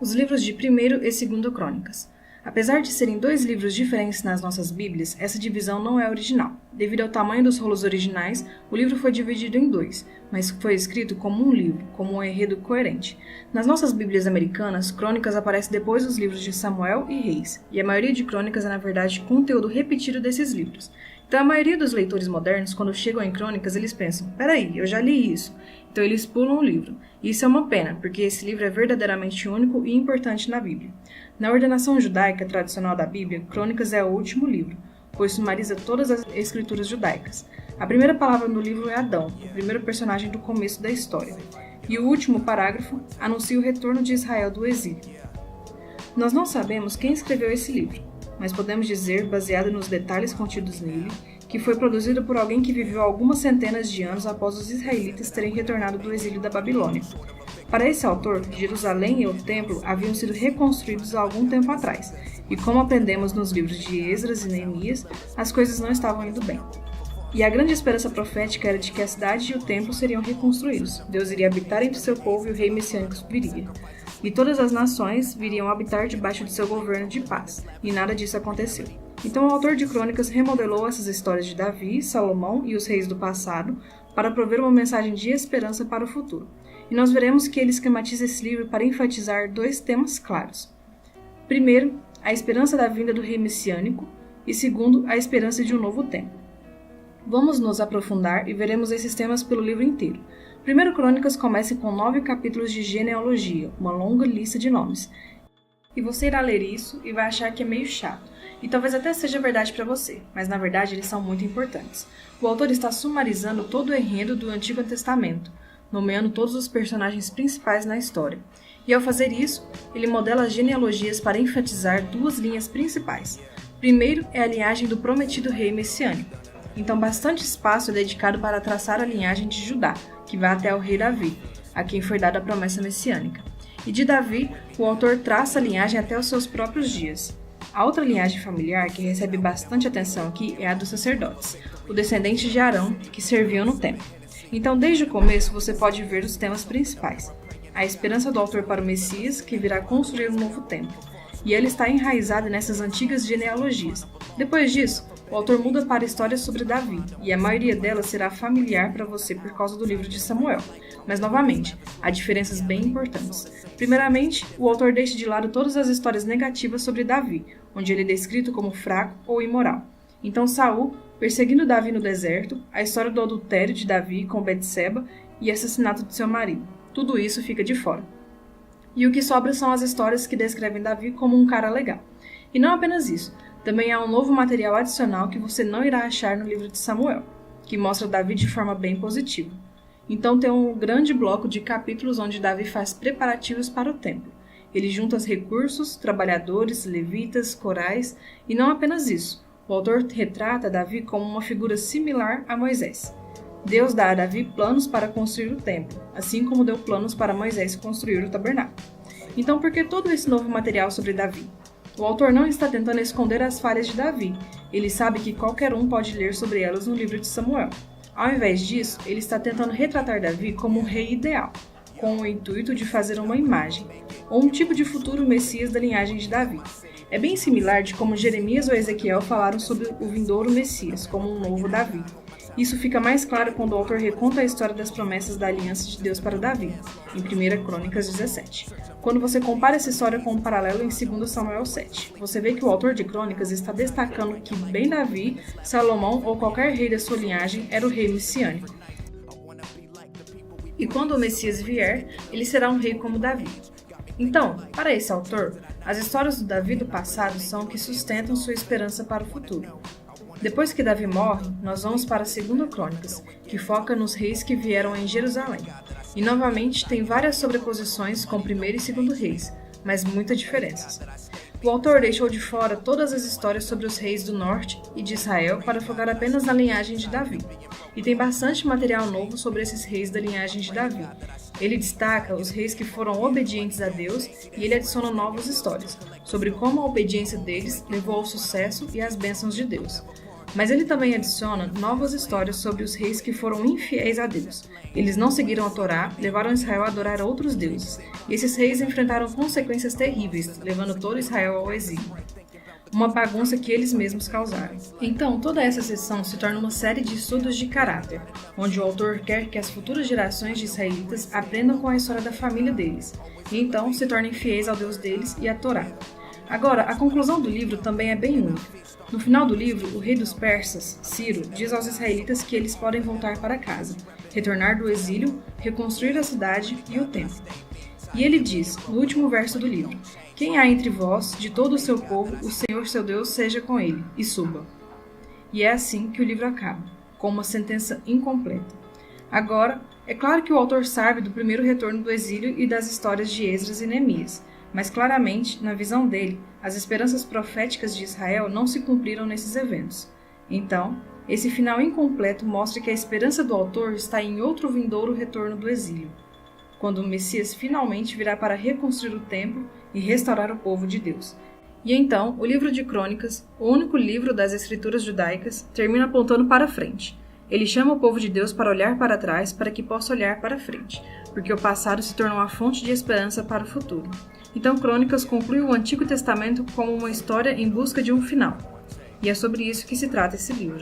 Os livros de 1º e 2º Crônicas. Apesar de serem dois livros diferentes nas nossas Bíblias, essa divisão não é original. Devido ao tamanho dos rolos originais, o livro foi dividido em dois, mas foi escrito como um livro, como um enredo coerente. Nas nossas Bíblias americanas, Crônicas aparece depois dos livros de Samuel e Reis, e a maioria de Crônicas é na verdade conteúdo repetido desses livros. Então a maioria dos leitores modernos, quando chegam em Crônicas, eles pensam, peraí, eu já li isso. Então eles pulam o livro. E isso é uma pena, porque esse livro é verdadeiramente único e importante na Bíblia. Na ordenação judaica tradicional da Bíblia, Crônicas é o último livro, pois sumariza todas as escrituras judaicas. A primeira palavra no livro é Adão, o primeiro personagem do começo da história. E o último parágrafo anuncia o retorno de Israel do exílio. Nós não sabemos quem escreveu esse livro, mas podemos dizer, baseado nos detalhes contidos nele, que foi produzido por alguém que viveu algumas centenas de anos após os israelitas terem retornado do exílio da Babilônia. Para esse autor, Jerusalém e o templo haviam sido reconstruídos há algum tempo atrás, e como aprendemos nos livros de Esdras e Neemias, as coisas não estavam indo bem. E a grande esperança profética era de que a cidade e o templo seriam reconstruídos, Deus iria habitar entre seu povo e o rei messiânico viria. E todas as nações viriam habitar debaixo de seu governo de paz, e nada disso aconteceu. Então o autor de Crônicas remodelou essas histórias de Davi, Salomão e os reis do passado para prover uma mensagem de esperança para o futuro. E nós veremos que ele esquematiza esse livro para enfatizar dois temas claros. Primeiro, a esperança da vinda do rei messiânico, e segundo, a esperança de um novo tempo. Vamos nos aprofundar e veremos esses temas pelo livro inteiro. Primeiro Crônicas começa com 9 capítulos de genealogia, uma longa lista de nomes. E você irá ler isso e vai achar que é meio chato. E talvez até seja verdade para você, mas na verdade eles são muito importantes. O autor está sumarizando todo o enredo do Antigo Testamento, nomeando todos os personagens principais na história. E ao fazer isso, ele modela as genealogias para enfatizar duas linhas principais. Primeiro é a linhagem do prometido rei messiânico. Então bastante espaço é dedicado para traçar a linhagem de Judá, que vai até o rei Davi, a quem foi dada a promessa messiânica. E de Davi, o autor traça a linhagem até os seus próprios dias. A outra linhagem familiar que recebe bastante atenção aqui é a dos sacerdotes, o descendente de Arão, que serviam no templo. Então, desde o começo, você pode ver os temas principais. A esperança do autor para o Messias, que virá construir um novo templo. E ele está enraizado nessas antigas genealogias. Depois disso, o autor muda para histórias sobre Davi, e a maioria delas será familiar para você por causa do livro de Samuel. Mas, novamente, há diferenças bem importantes. Primeiramente, o autor deixa de lado todas as histórias negativas sobre Davi, onde ele é descrito como fraco ou imoral. Então, Saul, perseguindo Davi no deserto, a história do adultério de Davi com Betseba e assassinato de seu marido. Tudo isso fica de fora. E o que sobra são as histórias que descrevem Davi como um cara legal. E não apenas isso, também há um novo material adicional que você não irá achar no livro de Samuel, que mostra Davi de forma bem positiva. Então tem um grande bloco de capítulos onde Davi faz preparativos para o templo. Ele junta os recursos, trabalhadores, levitas, corais, e não apenas isso. O autor retrata Davi como uma figura similar a Moisés. Deus dá a Davi planos para construir o templo, assim como deu planos para Moisés construir o tabernáculo. Então, por que todo esse novo material sobre Davi? O autor não está tentando esconder as falhas de Davi. Ele sabe que qualquer um pode ler sobre elas no livro de Samuel. Ao invés disso, ele está tentando retratar Davi como um rei ideal, com o intuito de fazer uma imagem, ou um tipo de futuro Messias da linhagem de Davi. É bem similar de como Jeremias ou Ezequiel falaram sobre o vindouro Messias, como um novo Davi. Isso fica mais claro quando o autor reconta a história das promessas da aliança de Deus para Davi, em 1 Crônicas 17. Quando você compara essa história com um paralelo em 2 Samuel 7, você vê que o autor de Crônicas está destacando que bem Davi, Salomão ou qualquer rei da sua linhagem era o rei messiânico. E quando o Messias vier, ele será um rei como Davi. Então, para esse autor, as histórias do Davi do passado são o que sustentam sua esperança para o futuro. Depois que Davi morre, nós vamos para 2 Crônicas, que foca nos reis que vieram em Jerusalém. E novamente tem várias sobreposições com 1º e 2º reis, mas muitas diferenças. O autor deixou de fora todas as histórias sobre os reis do norte e de Israel para focar apenas na linhagem de Davi. E tem bastante material novo sobre esses reis da linhagem de Davi. Ele destaca os reis que foram obedientes a Deus e ele adiciona novas histórias, sobre como a obediência deles levou ao sucesso e às bênçãos de Deus. Mas ele também adiciona novas histórias sobre os reis que foram infiéis a Deus. Eles não seguiram a Torá, levaram Israel a adorar outros deuses. E esses reis enfrentaram consequências terríveis, levando todo Israel ao exílio. Uma bagunça que eles mesmos causaram. Então, toda essa seção se torna uma série de estudos de caráter, onde o autor quer que as futuras gerações de israelitas aprendam com a história da família deles, e então se tornem fiéis ao Deus deles e à Torá. Agora, a conclusão do livro também é bem única. No final do livro, o rei dos persas, Ciro, diz aos israelitas que eles podem voltar para casa, retornar do exílio, reconstruir a cidade e o templo. E ele diz, no último verso do livro: "Quem há entre vós, de todo o seu povo, o Senhor seu Deus seja com ele, e suba." E é assim que o livro acaba, com uma sentença incompleta. Agora, é claro que o autor sabe do primeiro retorno do exílio e das histórias de Esdras e Neemias, mas claramente, na visão dele, as esperanças proféticas de Israel não se cumpriram nesses eventos. Então, esse final incompleto mostra que a esperança do autor está em outro vindouro retorno do exílio, quando o Messias finalmente virá para reconstruir o templo e restaurar o povo de Deus. E então, o livro de Crônicas, o único livro das escrituras judaicas, termina apontando para frente. Ele chama o povo de Deus para olhar para trás para que possa olhar para frente, porque o passado se tornou uma fonte de esperança para o futuro. Então, Crônicas conclui o Antigo Testamento como uma história em busca de um final. E é sobre isso que se trata esse livro.